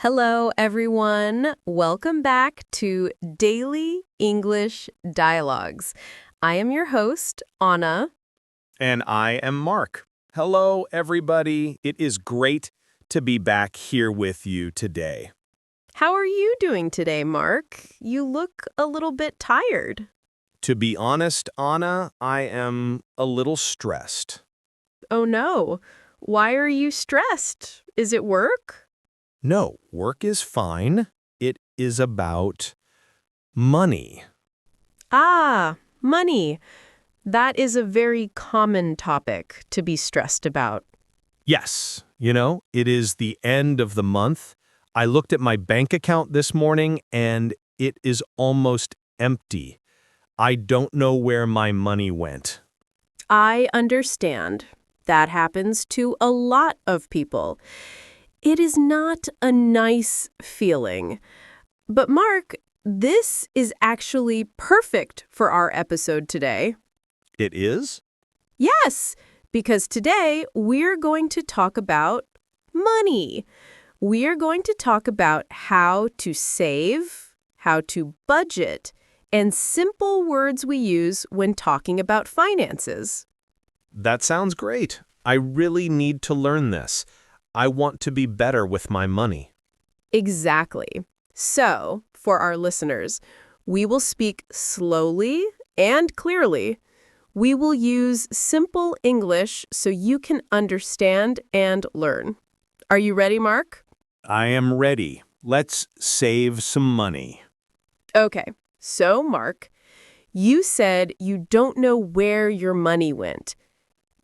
Hello, everyone. Welcome back to Daily English Dialogues. I am your host, Anna. And I am Mark. Hello, everybody. It is great to be back here with you today. How are you doing today, Mark? You look a little bit tired. To be honest, Anna, I am a little stressed. Oh no. Why are you stressed? Is it work? No, work is fine. It is about money. Ah, money. That is a very common topic to be stressed about. Yes, it is the end of the month. I looked at my bank account this morning and it is almost empty. I don't know where my money went. I understand. That happens to a lot of people. It is not a nice feeling. But Mark, this is actually perfect for our episode today. It is? Yes, because today we're going to talk about money. We are going to talk about how to save, how to budget, and simple words we use when talking about finances. That sounds great. I really need to learn this. I want to be better with my money. Exactly. So, for our listeners, we will speak slowly and clearly. We will use simple English so you can understand and learn. Are you ready, Mark? I am ready. Let's save some money. Okay. So, Mark, you said you don't know where your money went.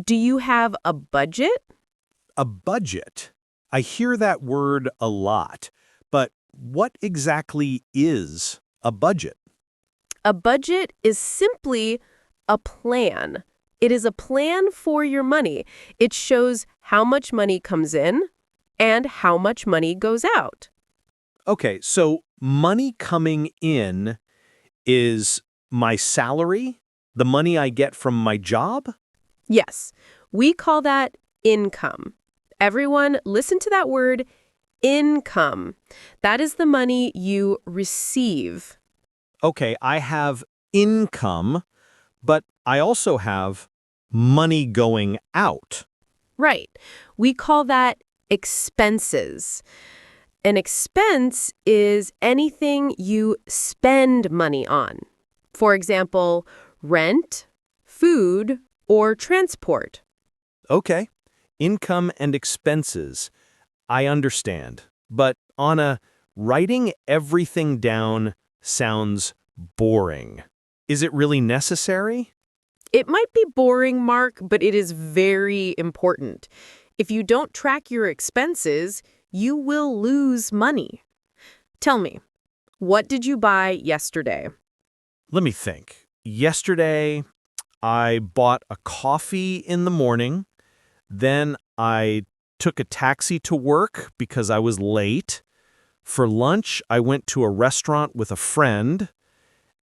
Do you have a budget? A budget. I hear that word a lot, but what exactly is a budget? A budget is simply a plan. It is a plan for your money. It shows how much money comes in and how much money goes out. Okay, so money coming in is my salary, the money I get from my job? Yes, we call that income. Everyone, listen to that word, income. That is the money you receive. Okay, I have income, but I also have money going out. Right. We call that expenses. An expense is anything you spend money on. For example, rent, food, or transport. Okay, income and expenses. I understand. But Anna, writing everything down sounds boring. Is it really necessary? It might be boring, Mark, but it is very important. If you don't track your expenses, you will lose money. Tell me, what did you buy yesterday? Let me think. Yesterday, I bought a coffee in the morning. Then I took a taxi to work because I was late. For lunch, I went to a restaurant with a friend.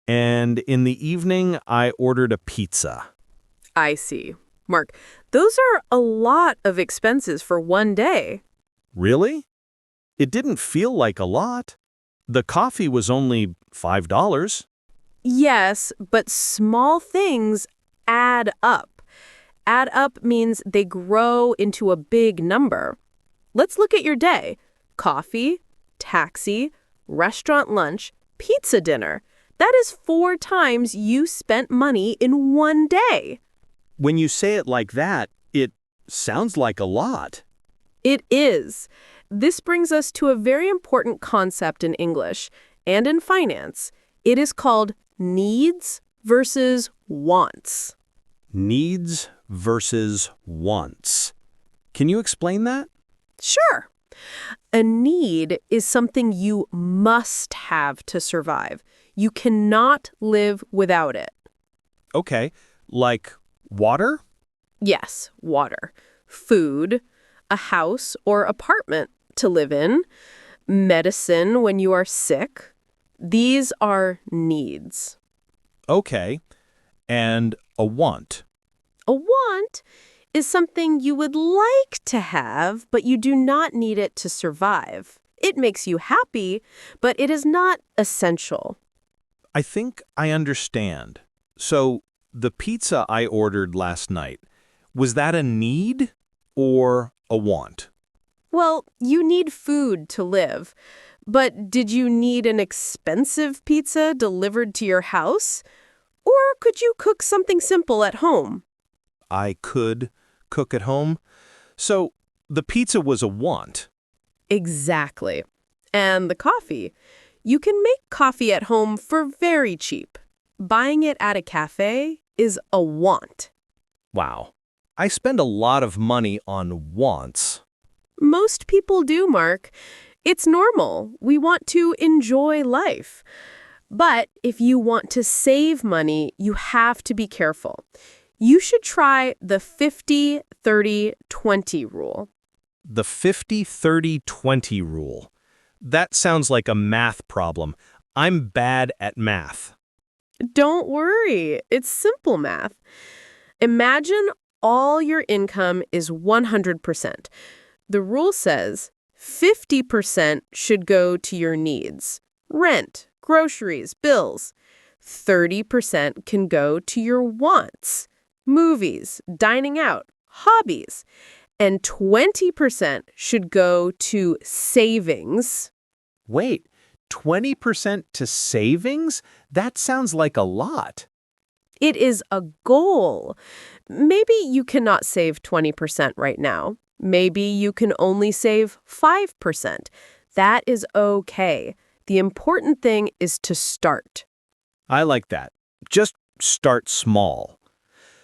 And in the evening, I ordered a pizza. I see. Mark, those are a lot of expenses for one day. Really? It didn't feel like a lot. The coffee was only $5. Yes, but small things add up. Add up means they grow into a big number. Let's look at your day. Coffee, taxi, restaurant lunch, pizza dinner. That is 4 times you spent money in one day. When you say it like that, it sounds like a lot. It is. This brings us to a very important concept in English and in finance. It is called needs versus wants. Needs versus wants. Can you explain that? Sure. A need is something you must have to survive. You cannot live without it. Okay, like water? Yes, water, food, a house or apartment to live in, medicine when you are sick. These are needs. Okay, and a want. A want is something you would like to have, but you do not need it to survive. It makes you happy, but it is not essential. I think I understand. So, the pizza I ordered last night, was that a need or a want? Well, you need food to live. But did you need an expensive pizza delivered to your house? Or could you cook something simple at home? I could cook at home. So, the pizza was a want. Exactly. And the coffee. You can make coffee at home for very cheap. Buying it at a cafe is a want. Wow. I spend a lot of money on wants. Most people do, Mark. It's normal. We want to enjoy life. But if you want to save money, you have to be careful. You should try the 50-30-20 rule. The 50-30-20 rule. That sounds like a math problem. I'm bad at math. Don't worry, it's simple math. Imagine all your income is 100%. The rule says 50% should go to your needs. Rent, groceries, bills. 30% can go to your wants. Movies, dining out, hobbies. And 20% should go to savings. Wait, 20% to savings? That sounds like a lot. It is a goal. Maybe you cannot save 20% right now. Maybe you can only save 5%. That is okay. The important thing is to start. I like that. Just start small.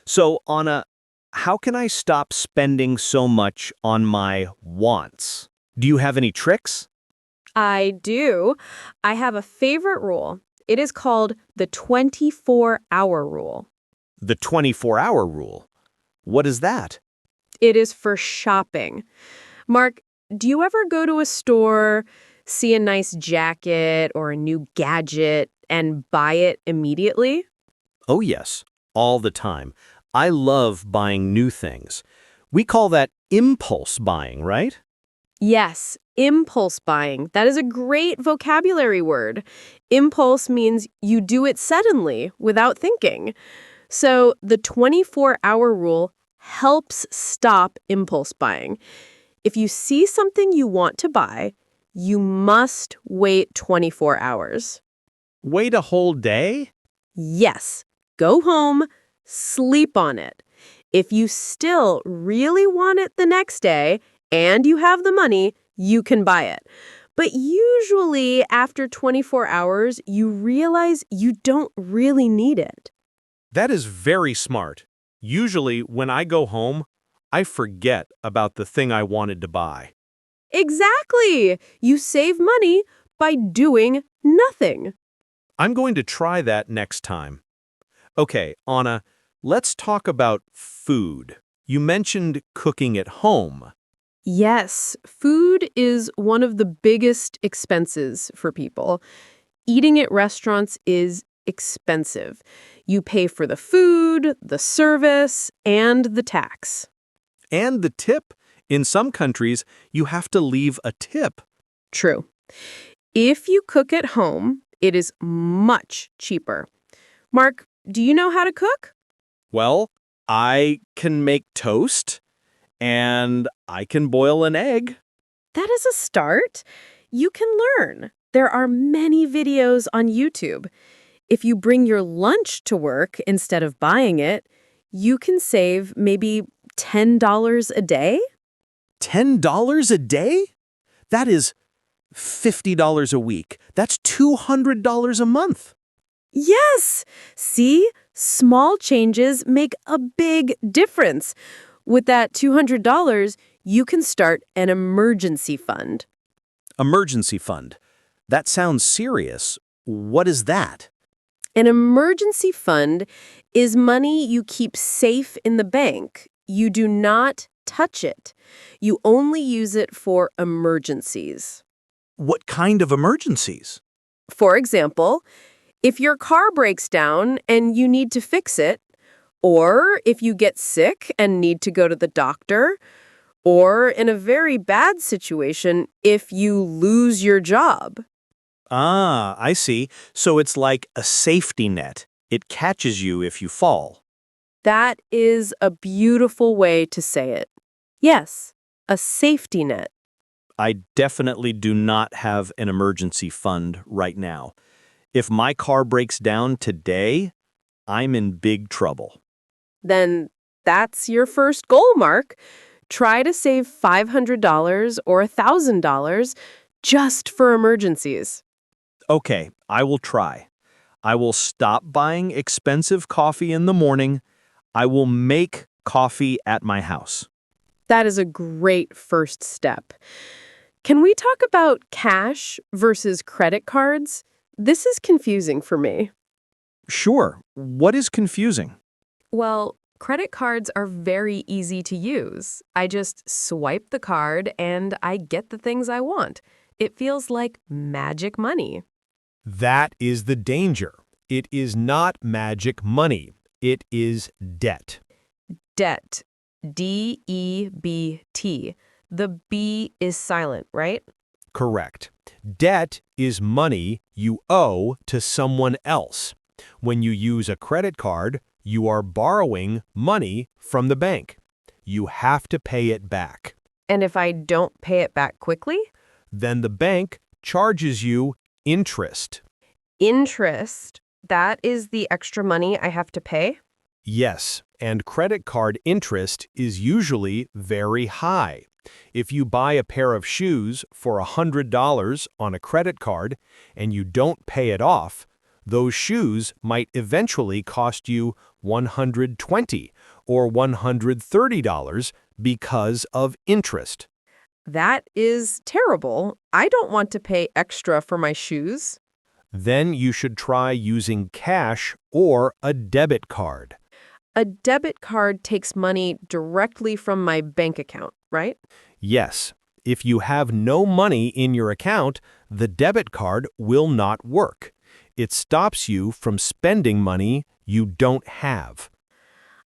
So, Anna, how can I stop spending so much on my wants? Do you have any tricks? I do. I have a favorite rule. It is called the 24-hour rule. The 24-hour rule. What is that? It is for shopping. Mark, do you ever go to a store, see a nice jacket or a new gadget, and buy it immediately? Oh, yes, all the time. I love buying new things. We call that impulse buying, right? Yes, impulse buying. That is a great vocabulary word. Impulse means you do it suddenly, without thinking. So the 24-hour rule helps stop impulse buying. If you see something you want to buy, you must wait 24 hours. Wait a whole day? Yes, go home, sleep on it. If you still really want it the next day and you have the money, you can buy it. But usually after 24 hours, you realize you don't really need it. That is very smart. Usually, when I go home, I forget about the thing I wanted to buy. Exactly! You save money by doing nothing. I'm going to try that next time. Okay, Anna, let's talk about food. You mentioned cooking at home. Yes, food is one of the biggest expenses for people. Eating at restaurants is expensive. You pay for the food, the service, and the tax. And the tip. In some countries, you have to leave a tip. True. If you cook at home, it is much cheaper. Mark, do you know how to cook? Well, I can make toast, and I can boil an egg. That is a start. You can learn. There are many videos on YouTube. If you bring your lunch to work instead of buying it, you can save maybe $10 a day. $10 a day? That is $50 a week. That's $200 a month. Yes! See? Small changes make a big difference. With that $200, you can start an emergency fund. Emergency fund. That sounds serious. What is that? An emergency fund is money you keep safe in the bank. You do not touch it. You only use it for emergencies. What kind of emergencies? For example, if your car breaks down and you need to fix it, or if you get sick and need to go to the doctor, Or in a very bad situation, if you lose your job. Ah, I see. So it's like a safety net. It catches you if you fall. That is a beautiful way to say it. Yes, a safety net. I definitely do not have an emergency fund right now. If my car breaks down today, I'm in big trouble. Then that's your first goal, Mark. Try to save $500 or $1,000 just for emergencies. Okay, I will try. I will stop buying expensive coffee in the morning. I will make coffee at my house. That is a great first step. Can we talk about cash versus credit cards? This is confusing for me. Sure, what is confusing? Well, credit cards are very easy to use. I just swipe the card and I get the things I want. It feels like magic money. That is the danger. It is not magic money. It is debt. Debt. D-E-B-T. The B is silent, right? Correct. Debt is money you owe to someone else. When you use a credit card, you are borrowing money from the bank. You have to pay it back. And if I don't pay it back quickly? Then the bank charges you interest. Interest. That is the extra money I have to pay? Yes, and credit card interest is usually very high. If you buy a pair of shoes for $100 on a credit card and you don't pay it off, those shoes might eventually cost you $120 or $130 because of interest. That is terrible. I don't want to pay extra for my shoes. Then you should try using cash or a debit card. A debit card takes money directly from my bank account, right? Yes, if you have no money in your account, the debit card will not work. It stops you from spending money you don't have.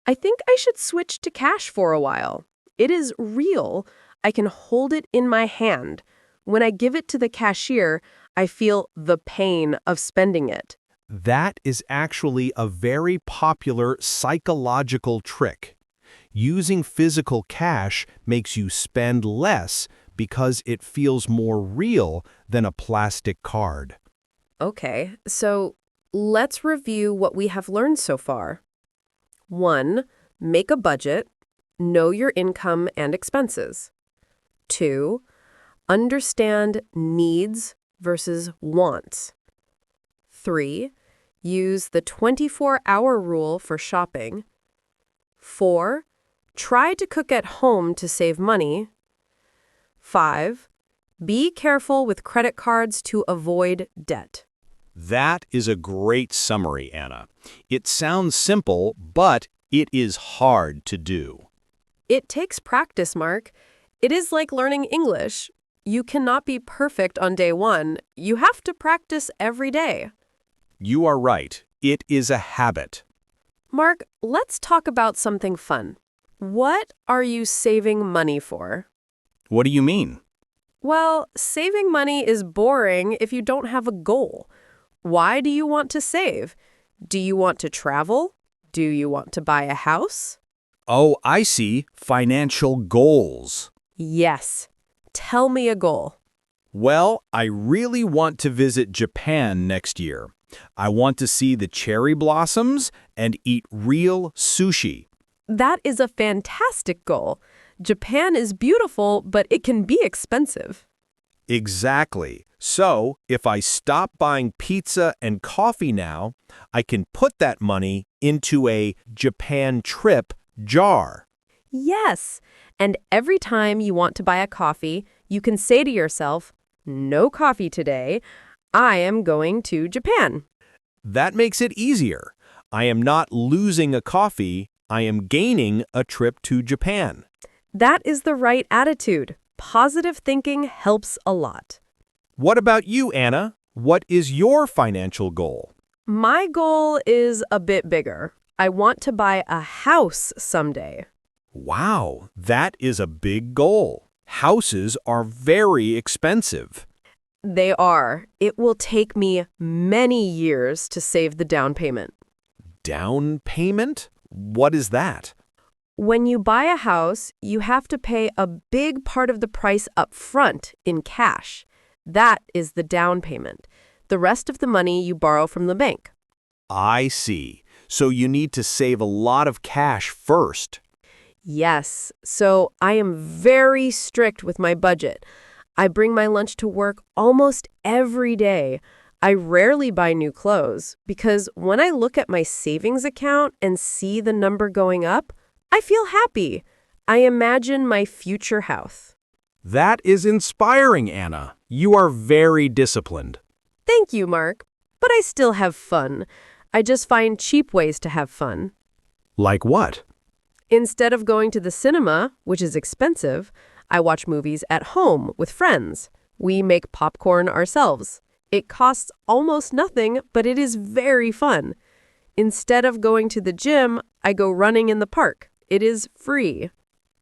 I think I should switch to cash for a while. It is real. I can hold it in my hand. When I give it to the cashier, I feel the pain of spending it. That is actually a very popular psychological trick. Using physical cash makes you spend less because it feels more real than a plastic card. Okay, so let's review what we have learned so far. 1. Make a budget. Know your income and expenses. 2. Understand needs versus wants. 3. Use the 24-hour rule for shopping. 4. Try to cook at home to save money. 5. Be careful with credit cards to avoid debt. That is a great summary, Anna. It sounds simple, but it is hard to do. It takes practice, Mark. It is like learning English. You cannot be perfect on day one. You have to practice every day. You are right. It is a habit. Mark, let's talk about something fun. What are you saving money for? What do you mean? Well, saving money is boring if you don't have a goal. Why do you want to save? Do you want to travel? Do you want to buy a house? Oh, I see. Financial goals. Yes. Tell me a goal. Well, I really want to visit Japan next year. I want to see the cherry blossoms and eat real sushi. That is a fantastic goal. Japan is beautiful, but it can be expensive. Exactly. So, if I stop buying pizza and coffee now, I can put that money into a Japan trip jar. Yes. And every time you want to buy a coffee, you can say to yourself, "No coffee today. I am going to Japan." That makes it easier. I am not losing a coffee. I am gaining a trip to Japan. That is the right attitude. Positive thinking helps a lot. What about you, Anna? What is your financial goal? My goal is a bit bigger. I want to buy a house someday. Wow, that is a big goal. Houses are very expensive. They are. It will take me many years to save the down payment. Down payment? What is that? When you buy a house, you have to pay a big part of the price up front in cash. That is the down payment. The rest of the money you borrow from the bank. I see. So you need to save a lot of cash first. Yes, so I am very strict with my budget. I bring my lunch to work almost every day. I rarely buy new clothes because when I look at my savings account and see the number going up, I feel happy. I imagine my future health. That is inspiring, Anna. You are very disciplined. Thank you, Mark. But I still have fun. I just find cheap ways to have fun. Like what? Instead of going to the cinema, which is expensive, I watch movies at home with friends. We make popcorn ourselves. It costs almost nothing, but it is very fun. Instead of going to the gym, I go running in the park. It is free.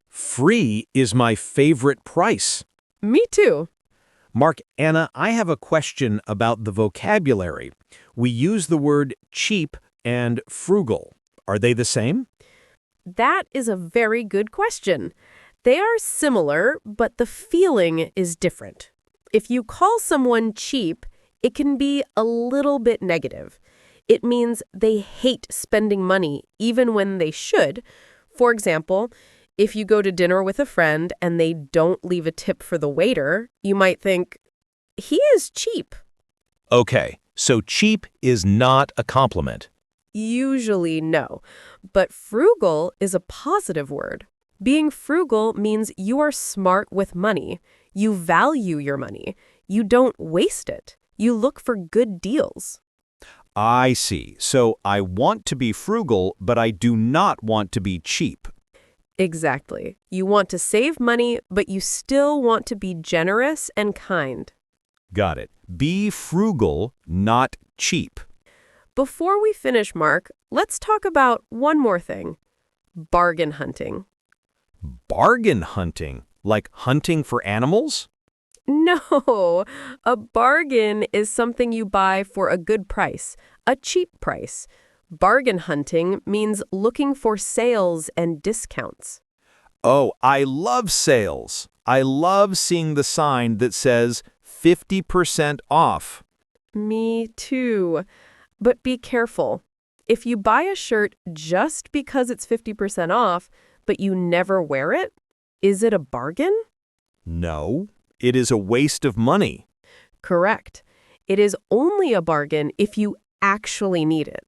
Free is my favorite price. Me too. Mark, Anna, I have a question about the vocabulary. We use the word cheap and frugal. Are they the same? That is a very good question. They are similar, but the feeling is different. If you call someone cheap, it can be a little bit negative. It means they hate spending money, even when they should. For example, if you go to dinner with a friend and they don't leave a tip for the waiter, you might think, he is cheap. Okay, so cheap is not a compliment. Usually no, but frugal is a positive word. Being frugal means you are smart with money. You value your money. You don't waste it. You look for good deals. I see. So I want to be frugal, but I do not want to be cheap. Exactly. You want to save money, but you still want to be generous and kind. Got it. Be frugal, not cheap. Before we finish, Mark, let's talk about one more thing. Bargain hunting. Bargain hunting? Like hunting for animals? No, a bargain is something you buy for a good price, a cheap price. Bargain hunting means looking for sales and discounts. Oh, I love sales. I love seeing the sign that says 50% off. Me too. But be careful. If you buy a shirt just because it's 50% off, but you never wear it, is it a bargain? No, it is a waste of money. Correct. It is only a bargain if you actually need it.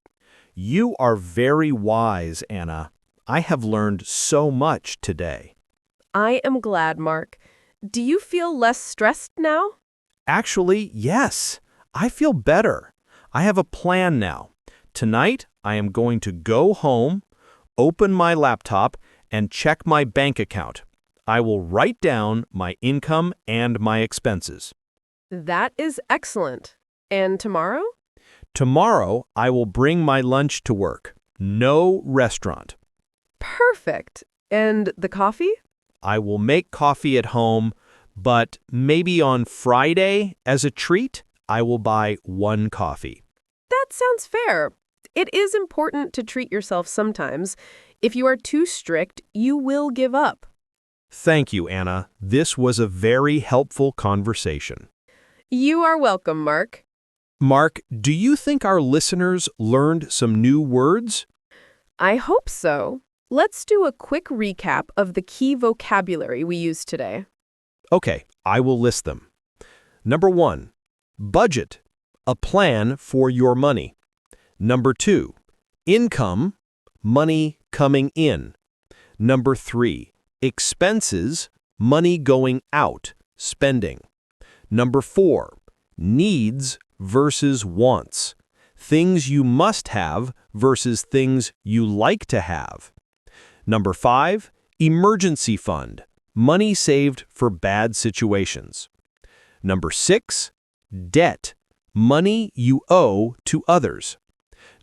You are very wise, Anna. I have learned so much today. I am glad, Mark. Do you feel less stressed now? Actually, yes. I feel better. I have a plan now. Tonight, I am going to go home, open my laptop, and check my bank account. I will write down my income and my expenses. That is excellent. And tomorrow? Tomorrow, I will bring my lunch to work. No restaurant. Perfect. And the coffee? I will make coffee at home, but maybe on Friday, as a treat, I will buy one coffee. That sounds fair. It is important to treat yourself sometimes. If you are too strict, you will give up. Thank you, Anna. This was a very helpful conversation. You are welcome, Mark. Mark, do you think our listeners learned some new words? I hope so. Let's do a quick recap of the key vocabulary we used today. Okay, I will list them. Number 1, budget, a plan for your money. Number 2, income, money coming in. Number 3, expenses, money going out, spending. Number 4, needs versus wants, things you must have versus things you like to have. Number 5, emergency fund, money saved for bad situations. Number 6, debt, money you owe to others.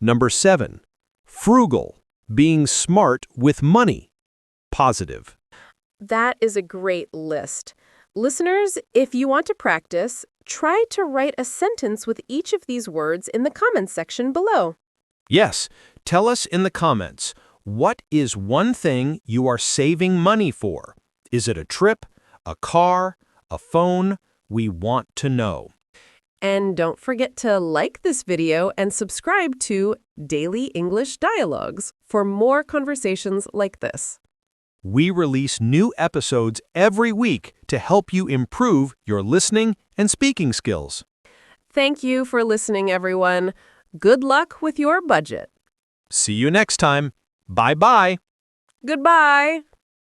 Number 7, frugal, being smart with money. positive. That is a great list. Listeners, if you want to practice, try to write a sentence with each of these words in the comments section below. Yes, tell us in the comments, what is one thing you are saving money for? Is it a trip, a car, a phone? We want to know. And don't forget to like this video and subscribe to Daily English Dialogues for more conversations like this. We release new episodes every week to help you improve your listening and speaking skills. Thank you for listening, everyone. Good luck with your budget. See you next time. Bye-bye. Goodbye.